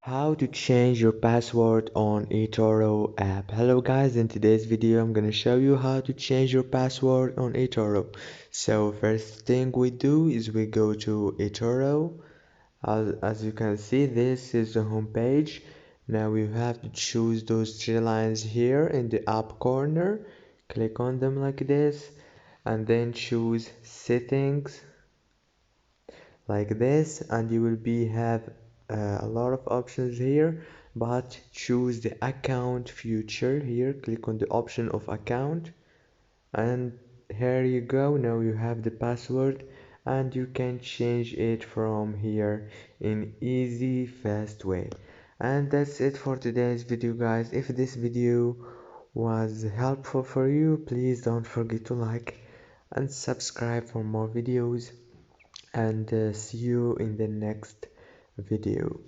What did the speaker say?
How to change your password on Etoro app. Hello guys, in today's video I'm gonna show you how to change your password on Etoro. So first thing we do is we go to Etoro. As you can see, this is the home page. Now you have to choose those three lines here in the up corner. Click on them like this and then choose settings like this, and you will be have a lot of options here, but choose the account feature here. Click on the option of account, and here you go. Now you have the password and you can change it from here in easy fast way. And that's it for today's video guys. If this video was helpful for you, please don't forget to like and subscribe for more videos, and see you in the next video.